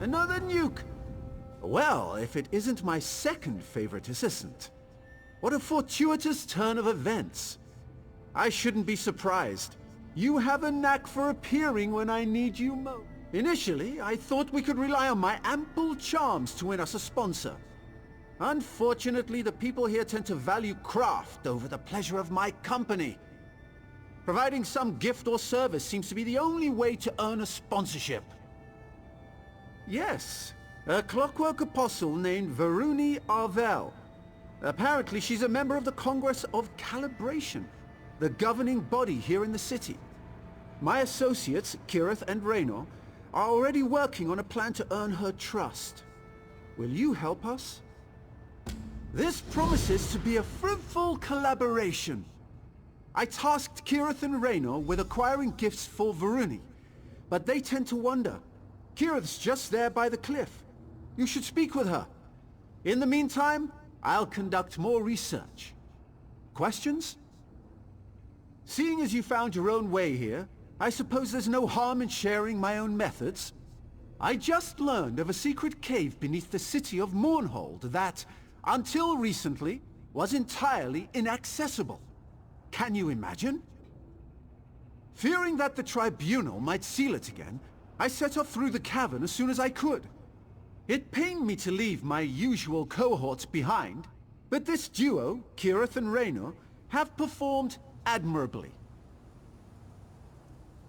Another nuke! Well, if it isn't my second favorite assistant. What a fortuitous turn of events. I shouldn't be surprised. You have a knack for appearing when I need you most. Initially, I thought we could rely on my ample charms to win us a sponsor. Unfortunately, the people here tend to value craft over the pleasure of my company. Providing some gift or service seems to be the only way to earn a sponsorship. Yes, a clockwork apostle named Varuni Arvel. Apparently she's a member of the Congress of Calibration, the governing body here in the city. My associates, Kirith and Raynor, are already working on a plan to earn her trust. Will you help us? This promises to be a fruitful collaboration. I tasked Kirith and Raynor with acquiring gifts for Varuni, but they tend to wander. Kirith's just there by the cliff. You should speak with her. In the meantime, I'll conduct more research. Questions? Seeing as you found your own way here, I suppose there's no harm in sharing my own methods. I just learned of a secret cave beneath the city of Mournhold that, until recently, was entirely inaccessible. Can you imagine? Fearing that the Tribunal might seal it again, I set off through the cavern as soon as I could. It pained me to leave my usual cohorts behind, but this duo, Kirith and Raynor, have performed admirably.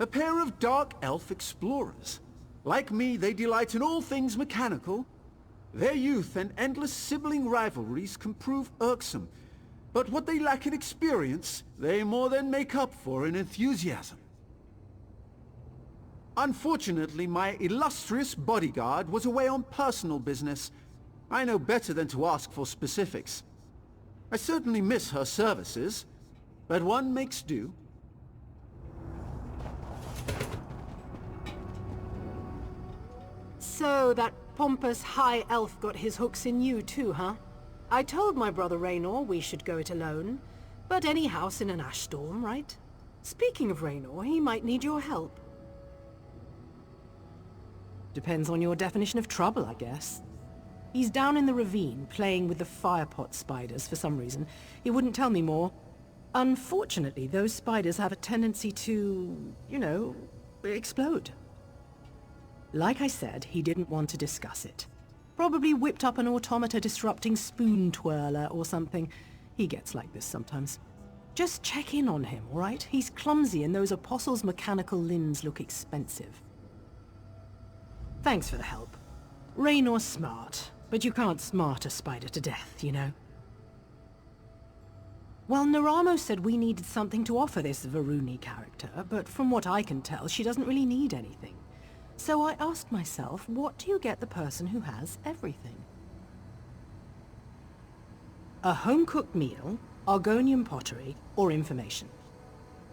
A pair of dark elf explorers. Like me, they delight in all things mechanical. Their youth and endless sibling rivalries can prove irksome, but what they lack in experience, they more than make up for in enthusiasm. Unfortunately, my illustrious bodyguard was away on personal business. I know better than to ask for specifics. I certainly miss her services, but one makes do. So that pompous high elf got his hooks in you too, huh? I told my brother Raynor we should go it alone, but any house in an ash storm, right? Speaking of Raynor, he might need your help. Depends on your definition of trouble, I guess. He's down in the ravine, playing with the firepot spiders for some reason. He wouldn't tell me more. Unfortunately, those spiders have a tendency to, you know, explode. Like I said, he didn't want to discuss it. Probably whipped up an automata disrupting spoon twirler or something. He gets like this sometimes. Just check in on him, all right? He's clumsy and those apostles' mechanical limbs look expensive. Thanks for the help. Raynor's smart, but you can't smart a spider to death, you know? Well, Naramo said we needed something to offer this Varuni character, but from what I can tell, she doesn't really need anything. So I asked myself, what do you get the person who has everything? A home-cooked meal, Argonian pottery, or information.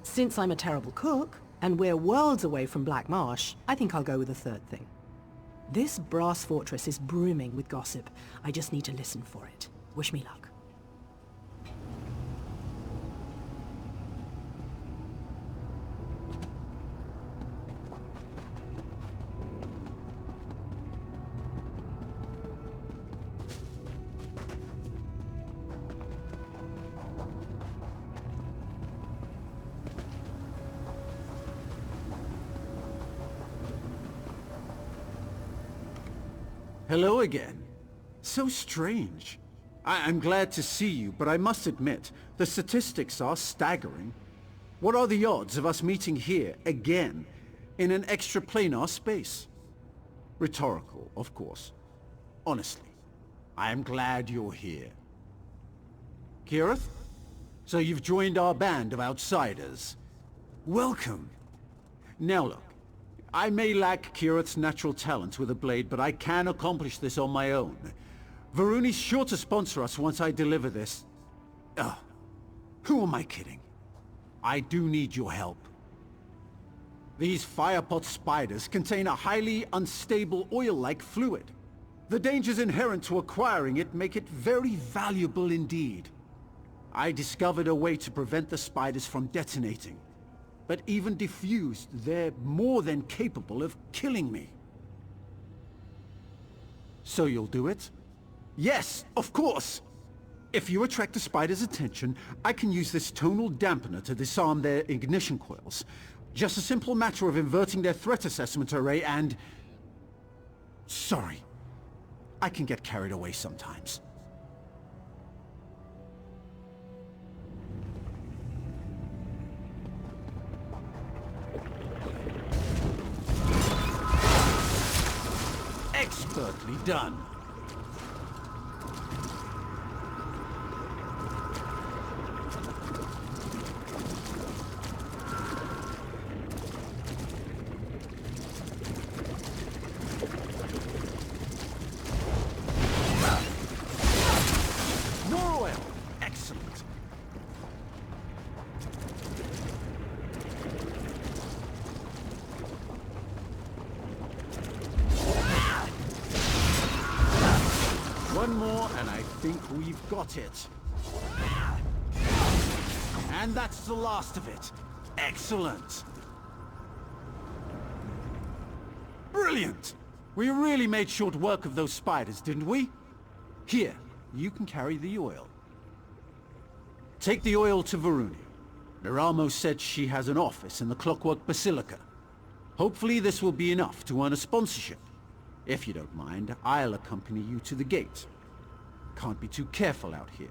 Since I'm a terrible cook, and we're worlds away from Black Marsh, I think I'll go with the third thing. This brass fortress is brimming with gossip. I just need to listen for it. Wish me luck. Hello again. So strange. I'm glad to see you, but I must admit, the statistics are staggering. What are the odds of us meeting here, again, in an extraplanar space? Rhetorical, of course. Honestly, I am glad you're here. Kirith? So you've joined our band of outsiders. Welcome. Now look. I may lack Kirith's natural talent with a blade, but I can accomplish this on my own. Varuni's sure to sponsor us once I deliver this. Who am I kidding? I do need your help. These firepot spiders contain a highly unstable oil-like fluid. The dangers inherent to acquiring it make it very valuable indeed. I discovered a way to prevent the spiders from detonating. But even diffused, they're more than capable of killing me. so you'll do it? Yes, of course! If you attract the spider's attention, I can use this tonal dampener to disarm their ignition coils. Just a simple matter of inverting their threat assessment array and... Sorry. I can get carried away sometimes. Expertly done. More oil. Excellent. One more, and I think we've got it. And that's the last of it. Excellent. Brilliant! We really made short work of those spiders, didn't we? Here, you can carry the oil. Take the oil to Varuni. Neralmo said she has an office in the Clockwork Basilica. Hopefully this will be enough to earn a sponsorship. If you don't mind, I'll accompany you to the gate. Can't be too careful out here.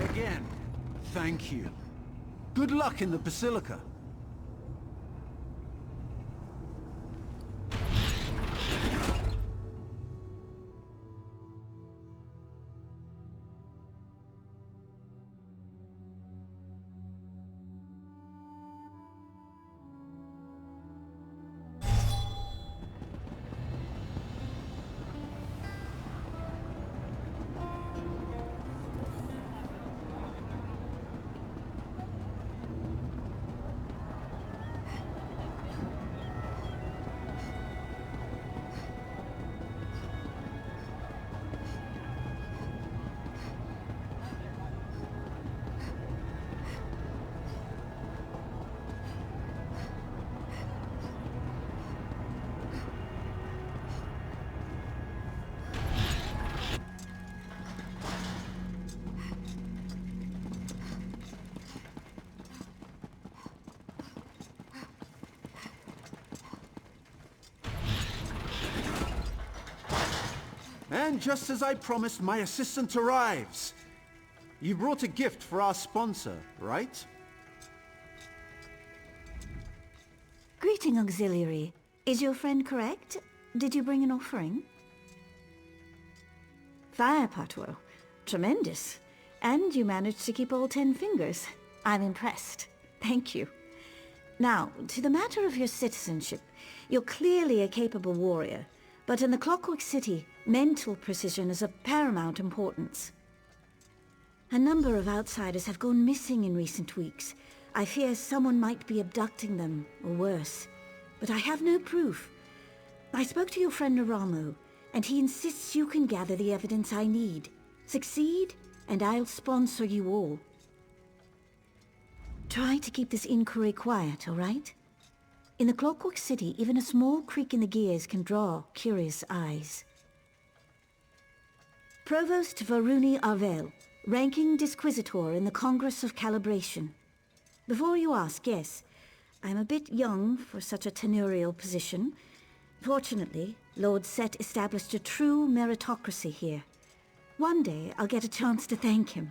Again, thank you. Good luck in the Basilica. And just as I promised, my assistant arrives. You brought a gift for our sponsor, right? Greeting, Auxiliary. Is your friend correct? Did you bring an offering? Firepot, well, tremendous. And you managed to keep all 10 fingers. I'm impressed. Thank you. Now, to the matter of your citizenship. You're clearly a capable warrior, but in the Clockwork City, mental precision is of paramount importance. A number of outsiders have gone missing in recent weeks. I fear someone might be abducting them, or worse. But I have no proof. I spoke to your friend Naramo, and he insists you can gather the evidence I need. Succeed, and I'll sponsor you all. Try to keep this inquiry quiet, all right? In the Clockwork City, even a small creak in the gears can draw curious eyes. Provost Varuni Arvel, ranking Disquisitor in the Congress of Calibration. Before you ask, yes, I'm a bit young for such a tenurial position. Fortunately, Lord Set established a true meritocracy here. One day, I'll get a chance to thank him.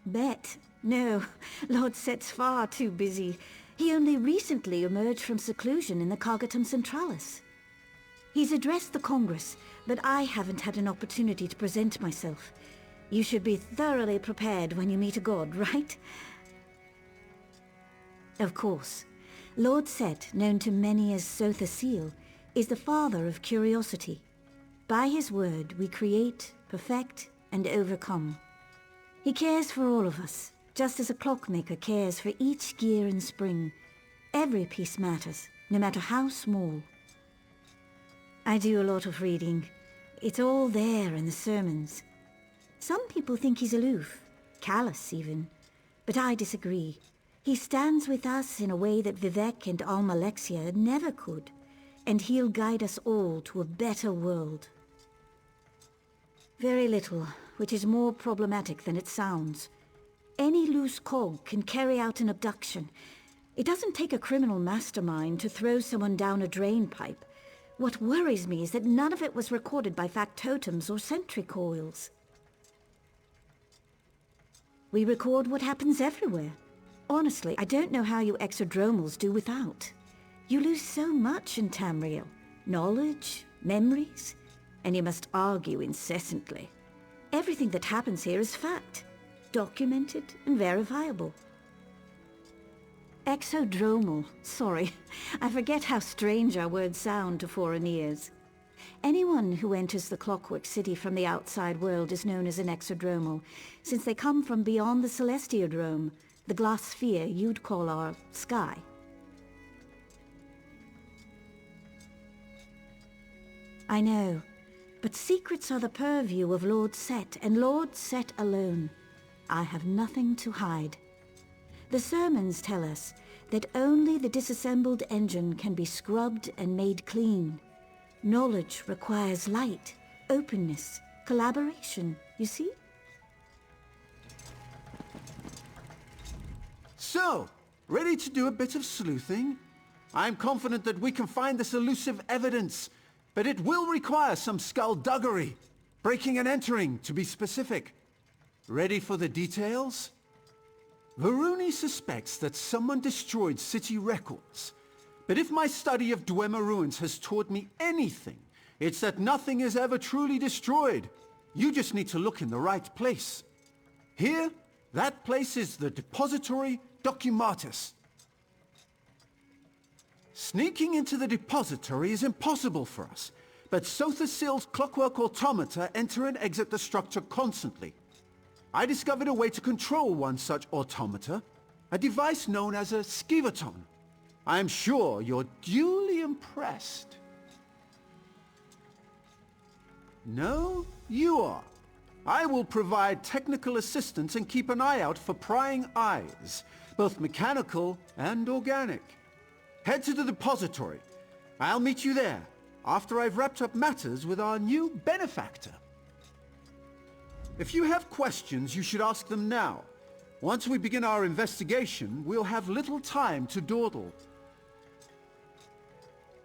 Bet. No, Lord Set's far too busy. He only recently emerged from seclusion in the Cognitum Centralis. He's addressed the Congress, but I haven't had an opportunity to present myself. You should be thoroughly prepared when you meet a god, right? Of course. Lord Set, known to many as Sotha Seal, is the father of curiosity. By his word, we create, perfect, and overcome. He cares for all of us, just as a clockmaker cares for each gear and spring. Every piece matters, no matter how small. I do a lot of reading. It's all there in the sermons. Some people think he's aloof, callous even, but I disagree. He stands with us in a way that Vivek and Almalexia never could, and he'll guide us all to a better world. Very little, which is more problematic than it sounds. Any loose cog can carry out an abduction. It doesn't take a criminal mastermind to throw someone down a drain pipe. What worries me is that none of it was recorded by factotums or sentry coils. We record what happens everywhere. Honestly, I don't know how you exodromals do without. You lose so much in Tamriel. Knowledge, memories, and you must argue incessantly. Everything that happens here is fact, documented and verifiable. Exodromal, sorry. I forget how strange our words sound to foreign ears. Anyone who enters the Clockwork City from the outside world is known as an exodromal, since they come from beyond the Celestiodrome, the glass sphere you'd call our sky. I know, but secrets are the purview of Lord Set, and Lord Set alone. I have nothing to hide. The sermons tell us that only the disassembled engine can be scrubbed and made clean. Knowledge requires light, openness, collaboration, you see? So, ready to do a bit of sleuthing? I'm confident that we can find this elusive evidence, but it will require some skullduggery. Breaking and entering, to be specific. Ready for the details? Varuni suspects that someone destroyed city records. But if my study of Dwemer ruins has taught me anything, it's that nothing is ever truly destroyed. You just need to look in the right place. Here, that place is the Depository Documatus. Sneaking into the depository is impossible for us, but Sotha Seal's clockwork automata enter and exit the structure constantly. I discovered a way to control one such automata, a device known as a skivaton. I am sure you're duly impressed. No, you are. I will provide technical assistance and keep an eye out for prying eyes, both mechanical and organic. Head to the depository. I'll meet you there, after I've wrapped up matters with our new benefactor. If you have questions, you should ask them now. Once we begin our investigation, we'll have little time to dawdle.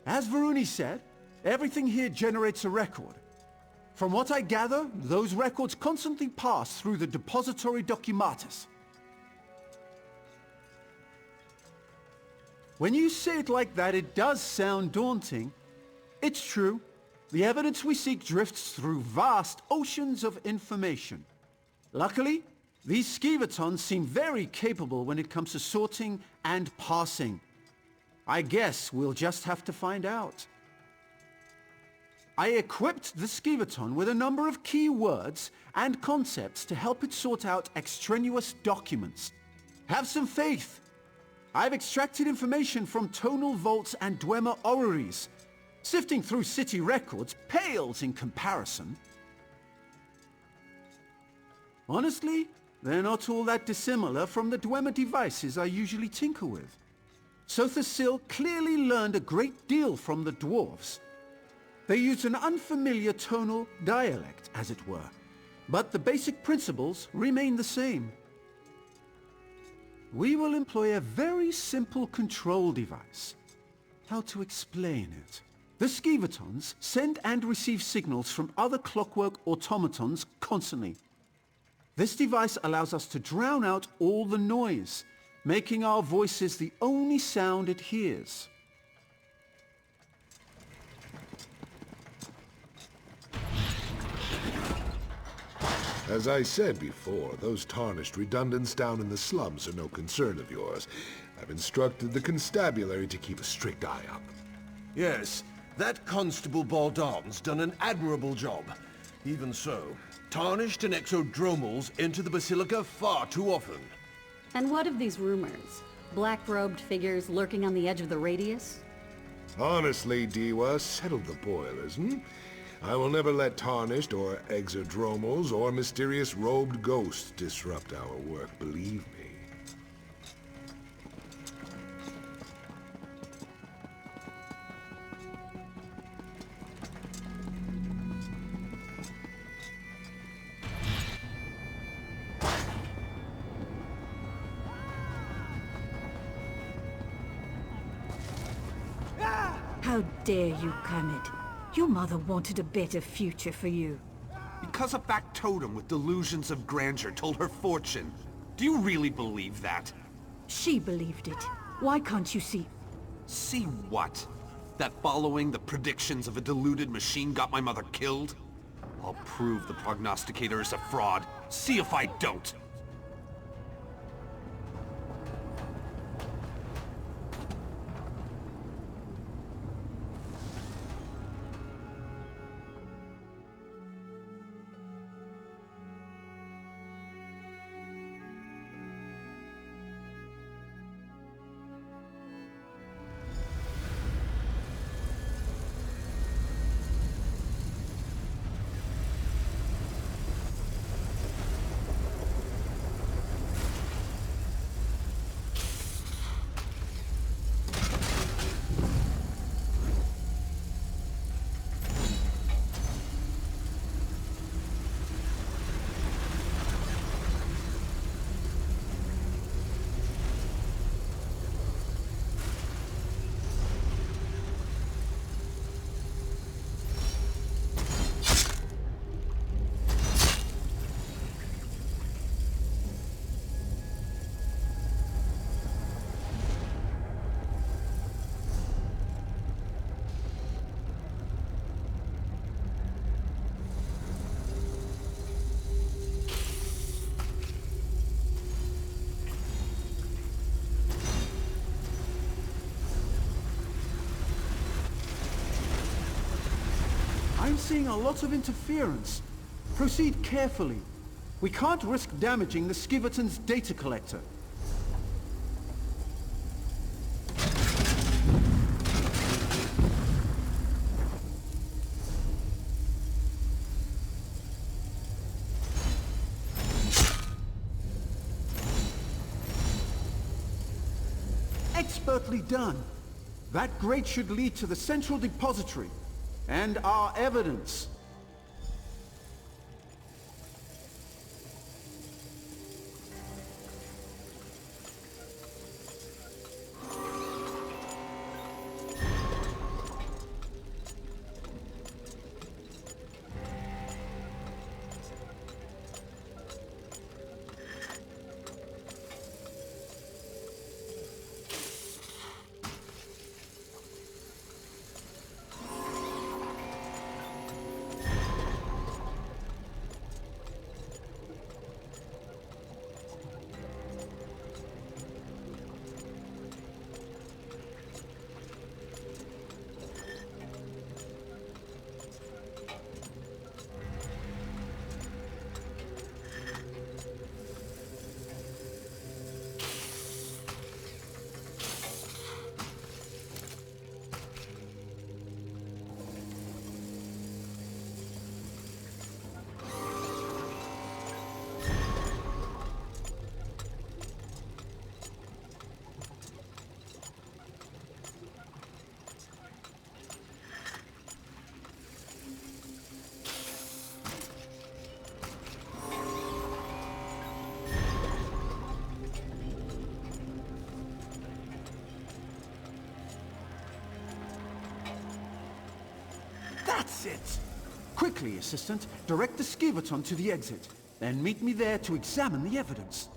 As Varuni said, everything here generates a record. From what I gather, those records constantly pass through the Depository Documatus. When you say it like that, it does sound daunting. It's true. The evidence we seek drifts through vast oceans of information. Luckily, these skeletons seem very capable when it comes to sorting and parsing. I guess we'll just have to find out. I equipped the skeleton with a number of key words and concepts to help it sort out extraneous documents. Have some faith. I've extracted information from tonal vaults and Dwemer orreries. Sifting through city records pales in comparison. Honestly, they're not all that dissimilar from the Dwemer devices I usually tinker with. Sotha clearly learned a great deal from the dwarves. They used an unfamiliar tonal dialect, as it were, but the basic principles remain the same. We will employ a very simple control device. How to explain it? The skeletons send and receive signals from other clockwork automatons constantly. This device allows us to drown out all the noise, making our voices the only sound it hears. As I said before, those tarnished redundants down in the slums are no concern of yours. I've instructed the constabulary to keep a strict eye up. Yes, that Constable Baldon's done an admirable job. Even so, tarnished and exodromals enter the Basilica far too often. And what of these rumors? Black-robed figures lurking on the edge of the radius? Honestly, Diwa, settle the boilers, I will never let tarnished or exodromals or mysterious robed ghosts disrupt our work, believe me. How dare you, Kermit? Your mother wanted a better future for you. Because a factotum with delusions of grandeur told her fortune. Do you really believe that? She believed it. Why can't you see? See what? That following the predictions of a deluded machine got my mother killed? I'll prove the prognosticator is a fraud. See if I don't! I'm seeing a lot of interference. Proceed carefully. We can't risk damaging the Skiverton's data collector. Expertly done. That grate should lead to the central depository. And our evidence. That's it! Quickly, assistant, direct the skivaton to the exit. Then meet me there to examine the evidence.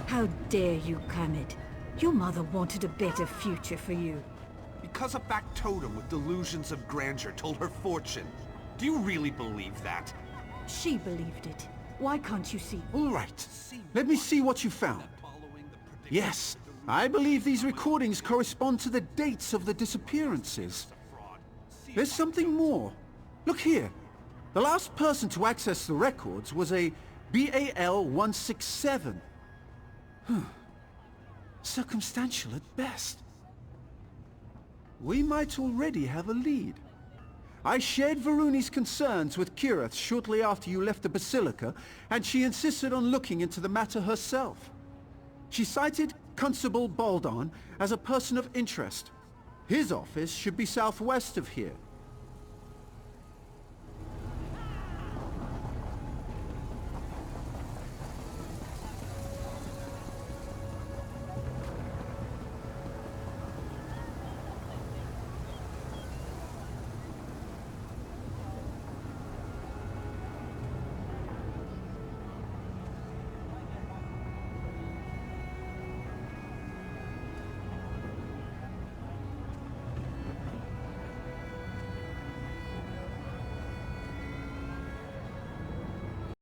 How dare you, Kermit? Your mother wanted a better future for you. Because a factotum with delusions of grandeur told her fortune. Do you really believe that? She believed it. Why can't you see? All right. Let me see what you found. Yes, I believe these recordings correspond to the dates of the disappearances. There's something more. Look here. The last person to access the records was a BAL-167. Circumstantial at best. We might already have a lead. I shared Varuni's concerns with Kirith shortly after you left the Basilica, and she insisted on looking into the matter herself. She cited Constable Baldon as a person of interest. His office should be southwest of here,